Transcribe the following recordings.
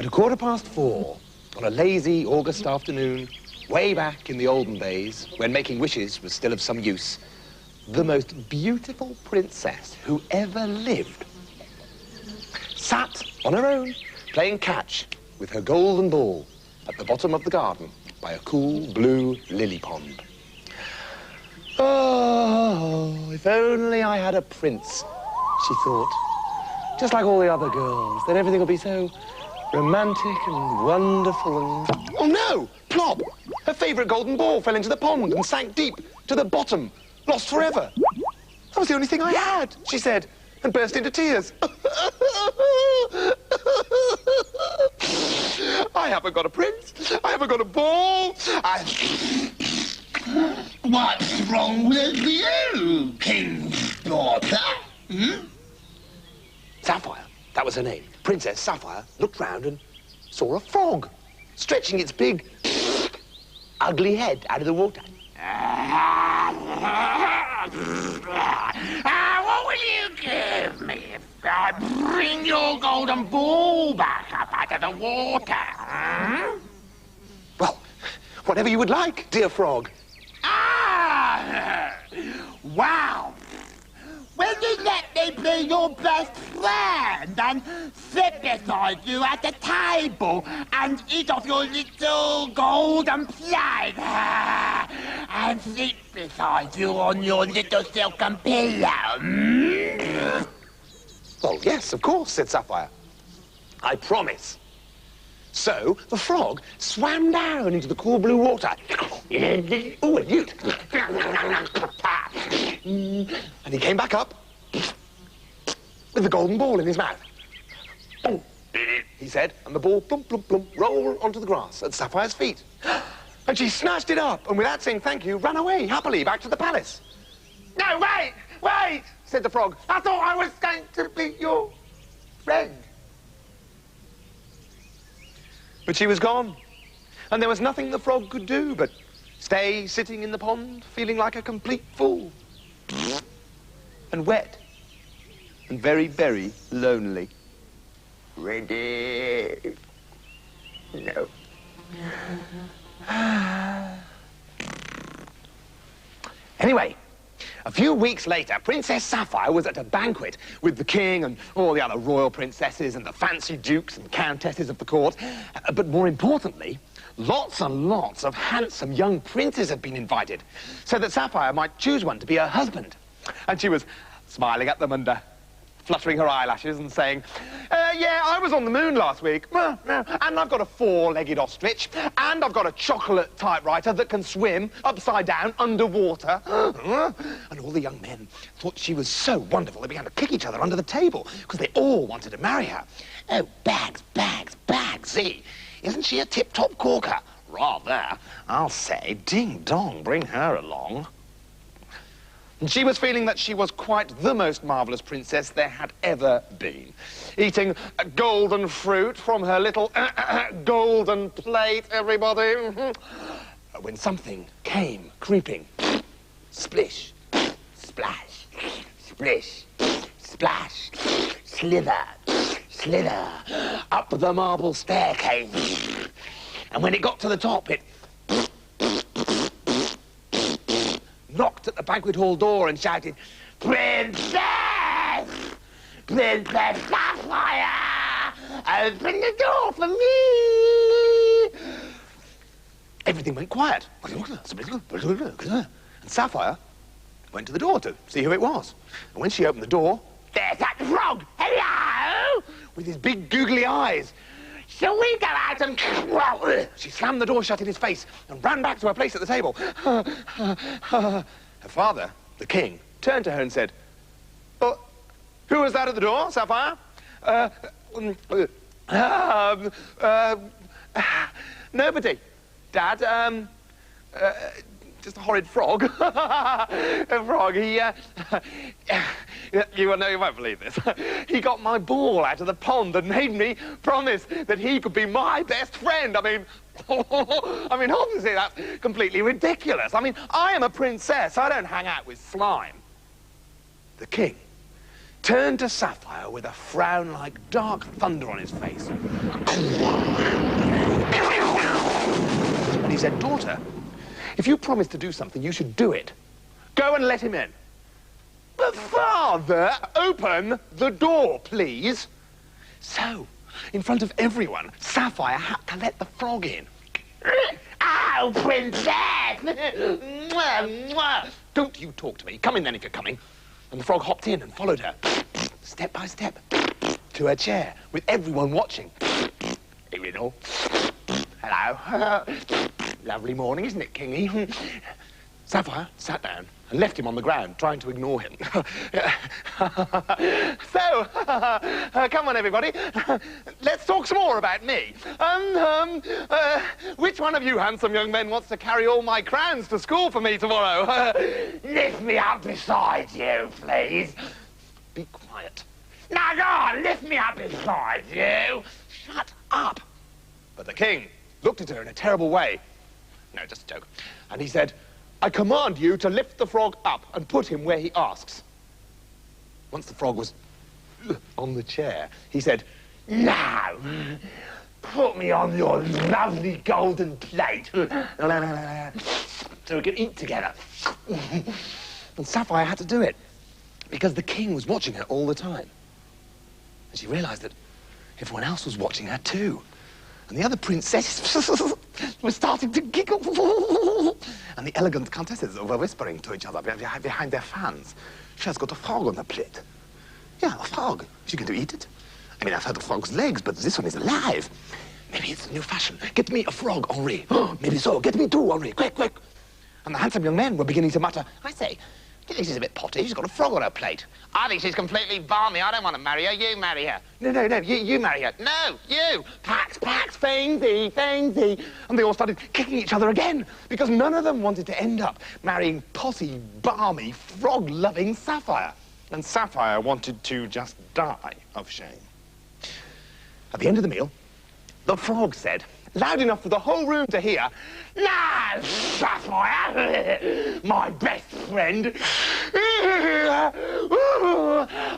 At 4:15, on a lazy August afternoon, way back in the olden days, when making wishes was still of some use, the most beautiful princess who ever lived sat on her own, playing catch with her golden ball at the bottom of the garden by a cool blue lily pond. Oh, if only I had a prince, she thought. Just like all the other girls, then everything would be so romantic and wonderful and... Oh, no! Plop! Her favourite golden ball fell into the pond and sank deep to the bottom, lost forever. That was the only thing I had, she said, and burst into tears. I haven't got a prince. I haven't got a ball. What's wrong with you, King's daughter? Sapphire, that was her name. Princess Sapphire looked round and saw a frog stretching its big, ugly head out of the water. What will you give me if I bring your golden ball back up out of the water? Well, whatever you would like, dear frog. Wow! Will you let me be your best friend and sit beside you at the table and eat off your little golden plate and sleep beside you on your little silken pillow? Well, yes, of course, said Sapphire. I promise. So the frog swam down into the cool blue water. Oh, a newt. And he came back up with the golden ball in his mouth. He said, and the ball, plump, plump, plump, rolled onto the grass at Sapphire's feet. And she snatched it up, and without saying thank you, ran away happily back to the palace. No, wait, said the frog. I thought I was going to be your friend. But she was gone, and there was nothing the frog could do but stay sitting in the pond, feeling like a complete fool. And wet, and very, very lonely. Ready? No. Anyway, a few weeks later, Princess Sapphire was at a banquet with the king and all the other royal princesses and the fancy dukes and countesses of the court. But more importantly, lots and lots of handsome young princes had been invited so that Sapphire might choose one to be her husband. And she was smiling at them and fluttering her eyelashes and saying, yeah, I was on the moon last week, and I've got a four-legged ostrich, and I've got a chocolate typewriter that can swim upside down underwater. And all the young men thought she was so wonderful they began to kick each other under the table because they all wanted to marry her. Oh, Bags, isn't she a tip-top corker? Rather. I'll say, ding-dong, bring her along. And she was feeling that she was quite the most marvellous princess there had ever been, eating golden fruit from her little golden plate, everybody. When something came creeping, splish, splash, splish, splash, slither, slither, up the marble staircase. And when it got to the top, it knocked at the banquet hall door and shouted, Princess! Princess Sapphire! Open the door for me! Everything went quiet. And Sapphire went to the door to see who it was. And when she opened the door, there's that frog! Hello! With his big googly eyes. Shall we go out and... Well, she slammed the door shut in his face and ran back to her place at the table. Her father, the king, turned to her and said, oh, who was that at the door, Sapphire? Nobody, Dad. Just a horrid frog. A frog, he, you won't believe this. He got my ball out of the pond and made me promise that he could be my best friend. I mean, obviously that's completely ridiculous. I mean, I am a princess. I don't hang out with slime. The king turned to Sapphire Sapphire with a frown like dark thunder on his face. And he said, daughter, if you promise to do something, you should do it. Go and let him in. But father, open the door, please. So, in front of everyone, Sapphire had to let the frog in. Oh, princess! Mwah, mwah. Don't you talk to me. Come in then if you're coming. And the frog hopped in and followed her, step by step, to her chair, with everyone watching. Hey, Riddle. Hello. Lovely morning, isn't it, Kingy? Sapphire sat down and left him on the ground, trying to ignore him. So, come on, everybody. Let's talk some more about me. Which one of you handsome young men wants to carry all my crowns to school for me tomorrow? Lift me up beside you, please. Be quiet. Now, go on, lift me up beside you. Shut up. But the king looked at her in a terrible way. No, just a joke. And he said, I command you to lift the frog up and put him where he asks. Once the frog was on the chair, he said, Now, put me on your lovely golden plate so we can eat together. And Sapphire had to do it because the king was watching her all the time. And she realized that everyone else was watching her too. And the other princesses were starting to giggle. And the elegant countesses were whispering to each other behind their fans. She has got a frog on her plate. Yeah, a frog. She can eat it. I mean, I've heard of frog's legs, but this one is alive. Maybe it's a new fashion. Get me a frog, Henri. Maybe so. Get me two, Henri. Quick, quick. And the handsome young men were beginning to mutter, I say, do you think she's a bit potty? She's got a frog on her plate. I think she's completely balmy. I don't want to marry her. You marry her. No, you marry her. No, you. Pax, Fainsy. And they all started kicking each other again because none of them wanted to end up marrying potty, balmy, frog-loving Sapphire. And Sapphire wanted to just die of shame. At the end of the meal, the frog said, loud enough for the whole room to hear, Now, Sapphire, my best friend,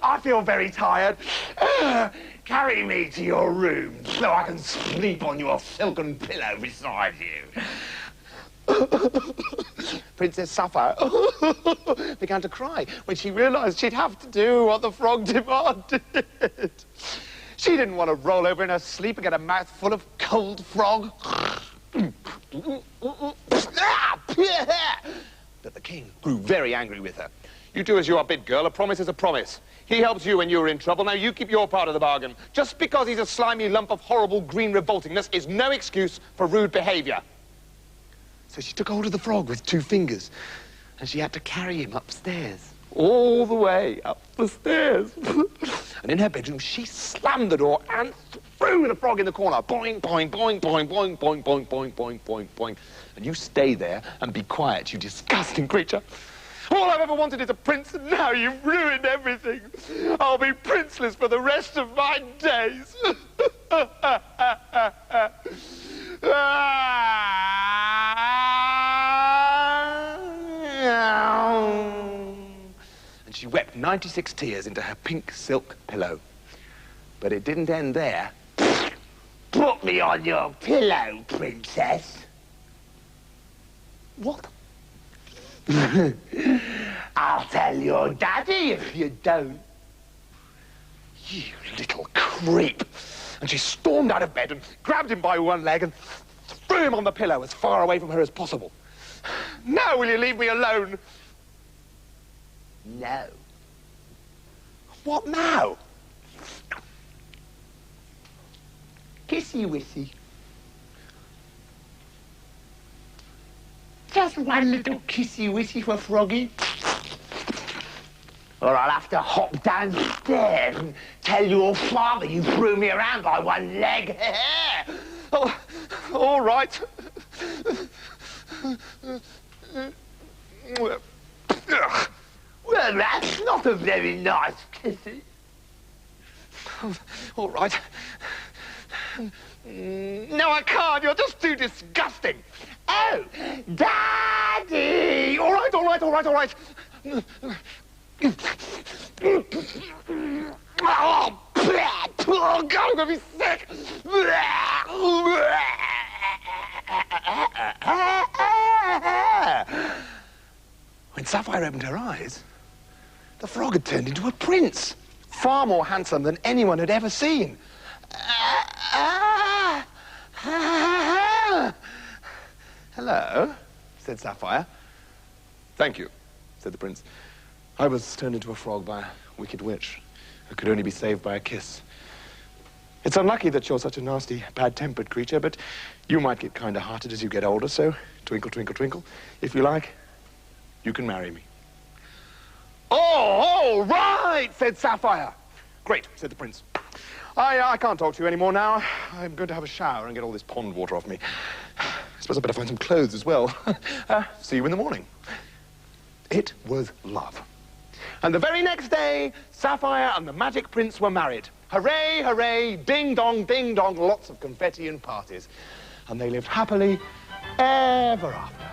I feel very tired. Carry me to your room so I can sleep on your silken pillow beside you. Princess Sapphire began to cry when she realized she'd have to do what the frog demanded. She didn't want to roll over in her sleep and get a mouth full of cold frog. But the king grew very angry with her. You do as you are bid, girl. A promise is a promise. He helped you when you were in trouble. Now you keep your part of the bargain. Just because he's a slimy lump of horrible green revoltingness is no excuse for rude behavior. So she took hold of the frog with 2 fingers, and she had to carry him upstairs, all the way up the stairs. And in her bedroom, she slammed the door and threw the frog in the corner. Boing, boing, boing, boing, boing, boing, boing, boing, boing, boing, boing. And you stay there and be quiet, you disgusting creature. All I've ever wanted is a prince, and now you've ruined everything. I'll be princeless for the rest of my days. And she wept 96 tears into her pink silk pillow. But it didn't end there. Put me on your pillow, princess. What? I'll tell your daddy if you don't. You little creep. And she stormed out of bed and grabbed him by one leg and threw him on the pillow as far away from her as possible. Now will you leave me alone? No. What now? Kissy-wissy. Just one little kissy-wissy for Froggy. Or I'll have to hop downstairs and tell your father you threw me around by one leg. Oh, all right. Well, that's not a very nice kissy. All right. No, I can't. You're just too disgusting. Oh, Daddy! All right. Oh. Oh, God, I'm going to be sick. When Sapphire opened her eyes, the frog had turned into a prince, far more handsome than anyone had ever seen. Hello, said Sapphire. Thank you, said the prince. I was turned into a frog by a wicked witch who could only be saved by a kiss. It's unlucky that you're such a nasty, bad-tempered creature, but you might get kind-hearted as you get older, so twinkle, twinkle, twinkle. If you like, you can marry me. Oh, all right, said Sapphire. Great, said the prince. I can't talk to you anymore now. I'm going to have a shower and get all this pond water off me. I suppose I'd better find some clothes as well. See you in the morning. It was love. And the very next day, Sapphire and the magic prince were married. Hooray, hooray, ding dong, lots of confetti and parties. And they lived happily ever after.